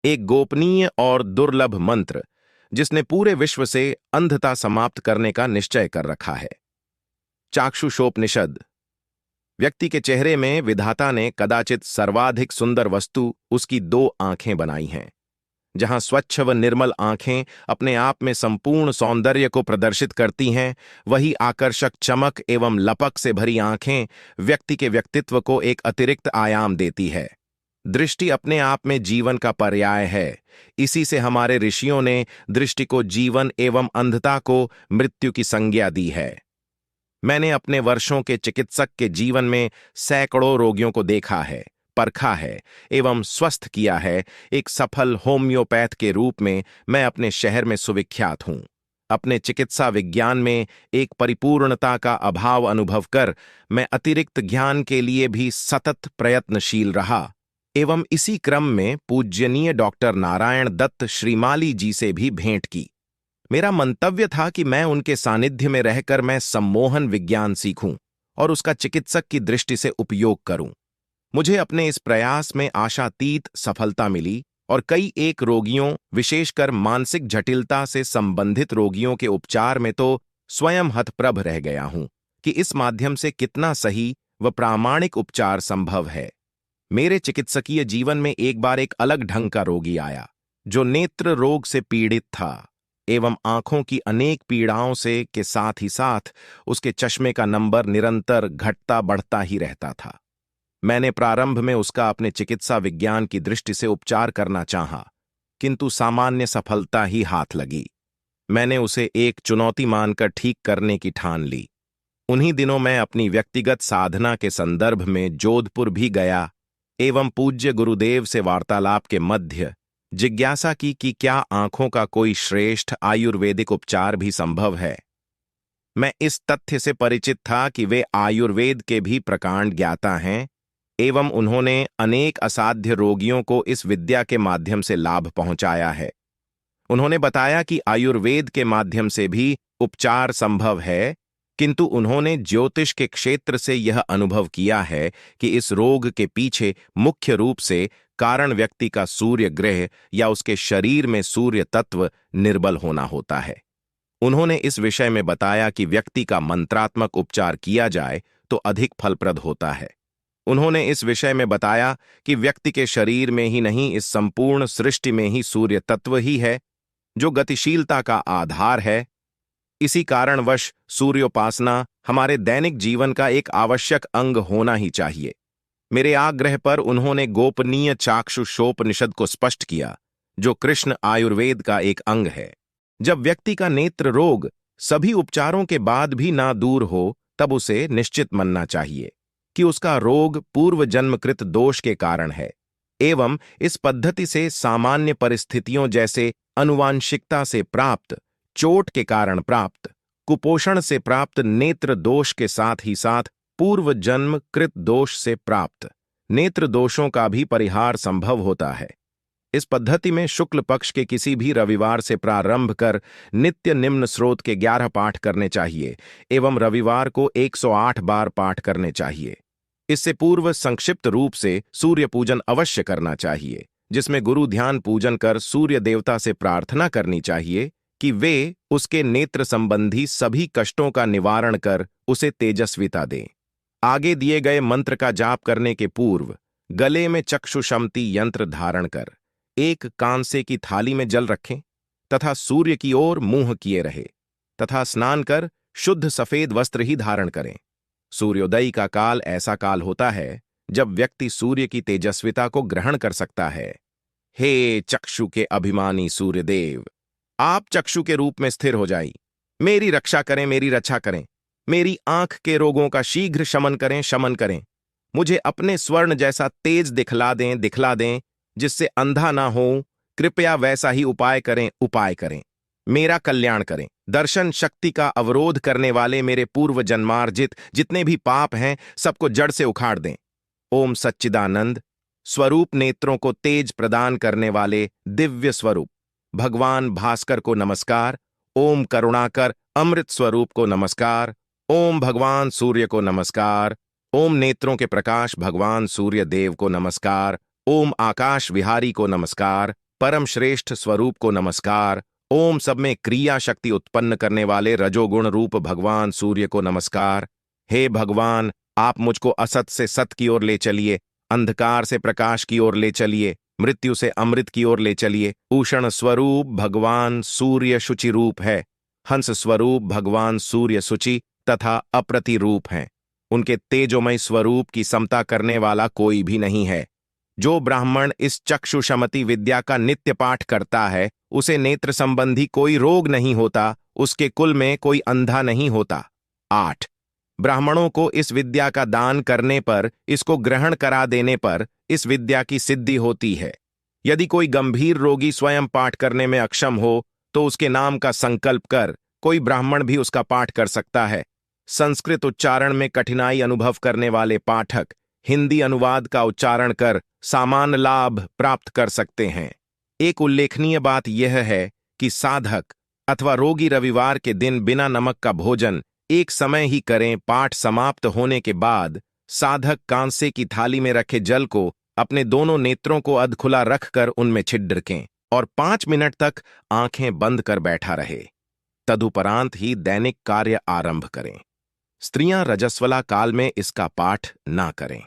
एक गोपनीय और दुर्लभ मंत्र जिसने पूरे विश्व से अंधता समाप्त करने का निश्चय कर रखा है। चाक्षुषोपनिषद। व्यक्ति के चेहरे में विधाता ने कदाचित सर्वाधिक सुंदर वस्तु उसकी दो आंखें बनाई हैं। जहां स्वच्छ व निर्मल आंखें अपने आप में संपूर्ण सौंदर्य को प्रदर्शित करती हैं, वही आकर्षक चमक एवं लपक से भरी आंखें व्यक्ति के व्यक्तित्व को एक अतिरिक्त आयाम देती है। दृष्टि अपने आप में जीवन का पर्याय है। इसी से हमारे ऋषियों ने दृष्टि को जीवन एवं अंधता को मृत्यु की संज्ञा दी है। मैंने अपने वर्षों के चिकित्सक के जीवन में सैकड़ों रोगियों को देखा है, परखा है एवं स्वस्थ किया है। एक सफल होम्योपैथ के रूप में मैं अपने शहर में सुविख्यात हूं। अपने चिकित्सा विज्ञान में एक परिपूर्णता का अभाव अनुभव कर मैं अतिरिक्त ज्ञान के लिए भी सतत प्रयत्नशील रहा एवं इसी क्रम में पूज्यनीय डॉक्टर नारायण दत्त श्रीमाली जी से भी भेंट की। मेरा मंतव्य था कि मैं उनके सानिध्य में रहकर मैं सम्मोहन विज्ञान सीखूं और उसका चिकित्सक की दृष्टि से उपयोग करूं। मुझे अपने इस प्रयास में आशातीत सफलता मिली और कई एक रोगियों, विशेषकर मानसिक जटिलता से संबंधित रोगियों के उपचार में तो स्वयं हतप्रभ रह गया हूं कि इस माध्यम से कितना सही व प्रामाणिक उपचार संभव है। मेरे चिकित्सकीय जीवन में एक बार एक अलग ढंग का रोगी आया जो नेत्र रोग से पीड़ित था एवं आंखों की अनेक पीड़ाओं से के साथ ही साथ उसके चश्मे का नंबर निरंतर घटता बढ़ता ही रहता था। मैंने प्रारंभ में उसका अपने चिकित्सा विज्ञान की दृष्टि से उपचार करना चाहा, किंतु सामान्य सफलता ही हाथ लगी। मैंने उसे एक चुनौती मानकर ठीक करने की ठान ली। उन्हीं दिनों मैं अपनी व्यक्तिगत साधना के संदर्भ में जोधपुर भी गया एवं पूज्य गुरुदेव से वार्तालाप के मध्य जिज्ञासा की कि क्या आंखों का कोई श्रेष्ठ आयुर्वेदिक उपचार भी संभव है। मैं इस तथ्य से परिचित था कि वे आयुर्वेद के भी प्रकांड ज्ञाता हैं एवं उन्होंने अनेक असाध्य रोगियों को इस विद्या के माध्यम से लाभ पहुंचाया है। उन्होंने बताया कि आयुर्वेद के माध्यम से भी उपचार संभव है, किंतु उन्होंने ज्योतिष के क्षेत्र से यह अनुभव किया है कि इस रोग के पीछे मुख्य रूप से कारण व्यक्ति का सूर्य ग्रह या उसके शरीर में सूर्य तत्व निर्बल होना होता है। उन्होंने इस विषय में बताया कि व्यक्ति का मंत्रात्मक उपचार किया जाए तो अधिक फलप्रद होता है। उन्होंने इस विषय में बताया कि व्यक्ति के शरीर में ही नहीं, इस संपूर्ण सृष्टि में ही सूर्य तत्व ही है जो गतिशीलता का आधार है। इसी कारणवश सूर्योपासना हमारे दैनिक जीवन का एक आवश्यक अंग होना ही चाहिए। मेरे आग्रह पर उन्होंने गोपनीय चाक्षुषोपनिषद को स्पष्ट किया, जो कृष्ण आयुर्वेद का एक अंग है। जब व्यक्ति का नेत्र रोग सभी उपचारों के बाद भी ना दूर हो, तब उसे निश्चित मानना चाहिए कि उसका रोग पूर्व जन्मकृत दोष के कारण है एवं इस पद्धति से सामान्य परिस्थितियों जैसे आनुवांशिकता से प्राप्त, चोट के कारण प्राप्त, कुपोषण से प्राप्त नेत्र दोष के साथ ही साथ पूर्व जन्म कृत दोष से प्राप्त नेत्र दोषों का भी परिहार संभव होता है। इस पद्धति में शुक्ल पक्ष के किसी भी रविवार से प्रारंभ कर नित्य निम्न स्रोत के 11 पाठ करने चाहिए एवं रविवार को 108 बार पाठ करने चाहिए। इससे पूर्व संक्षिप्त रूप से सूर्य पूजन अवश्य करना चाहिए, जिसमें गुरु ध्यान पूजन कर सूर्य देवता से प्रार्थना करनी चाहिए कि वे उसके नेत्र संबंधी सभी कष्टों का निवारण कर उसे तेजस्विता दें। आगे दिए गए मंत्र का जाप करने के पूर्व गले में चक्षुषमति यंत्र धारण कर एक कांसे की थाली में जल रखें तथा सूर्य की ओर मुंह किए रहे तथा स्नान कर शुद्ध सफेद वस्त्र ही धारण करें। सूर्योदय का काल ऐसा काल होता है जब व्यक्ति सूर्य की तेजस्विता को ग्रहण कर सकता है। हे चक्षु के अभिमानी सूर्यदेव, आप चक्षु के रूप में स्थिर हो जाइए। मेरी रक्षा करें, मेरी रक्षा करें। मेरी आंख के रोगों का शीघ्र शमन करें, शमन करें। मुझे अपने स्वर्ण जैसा तेज दिखला दें, दिखला दें, जिससे अंधा ना हो। कृपया वैसा ही उपाय करें, उपाय करें। मेरा कल्याण करें। दर्शन शक्ति का अवरोध करने वाले मेरे पूर्व जन्मार्जित जितने भी पाप हैं, सबको जड़ से उखाड़ दें। ओम सच्चिदानंद स्वरूप नेत्रों को तेज प्रदान करने वाले दिव्य स्वरूप भगवान भास्कर को नमस्कार। ओम करुणाकर अमृत स्वरूप को नमस्कार। ओम भगवान सूर्य को नमस्कार। ओम नेत्रों के प्रकाश भगवान सूर्य देव को नमस्कार। ओम आकाश विहारी को नमस्कार। परम श्रेष्ठ स्वरूप को नमस्कार। ओम सब में क्रिया शक्ति उत्पन्न करने वाले रजोगुण रूप भगवान सूर्य को नमस्कार। हे भगवान, आप मुझको असत से सत की ओर ले चलिए, अंधकार से प्रकाश की ओर ले चलिए, मृत्यु से अमृत की ओर ले चलिए। उषण स्वरूप भगवान सूर्य शुचि रूप है। हंस स्वरूप भगवान सूर्य शुचि तथा अप्रतिरूप हैं। उनके तेजोमय स्वरूप की समता करने वाला कोई भी नहीं है। जो ब्राह्मण इस चक्षुषमति विद्या का नित्य पाठ करता है, उसे नेत्र संबंधी कोई रोग नहीं होता, उसके कुल में कोई अंधा नहीं होता। 8 ब्राह्मणों को इस विद्या का दान करने पर, इसको ग्रहण करा देने पर इस विद्या की सिद्धि होती है। यदि कोई गंभीर रोगी स्वयं पाठ करने में अक्षम हो, तो उसके नाम का संकल्प कर कोई ब्राह्मण भी उसका पाठ कर सकता है। संस्कृत उच्चारण में कठिनाई अनुभव करने वाले पाठक हिंदी अनुवाद का उच्चारण कर सामान्य लाभ प्राप्त कर सकते हैं। एक उल्लेखनीय बात यह है कि साधक अथवा रोगी रविवार के दिन बिना नमक का भोजन एक समय ही करें। पाठ समाप्त होने के बाद साधक कांसे की थाली में रखे जल को अपने दोनों नेत्रों को अधखुला रखकर उनमें छिड़कें और 5 मिनट तक आंखें बंद कर बैठा रहे। तदुपरांत ही दैनिक कार्य आरंभ करें। स्त्रियां रजस्वला काल में इसका पाठ ना करें।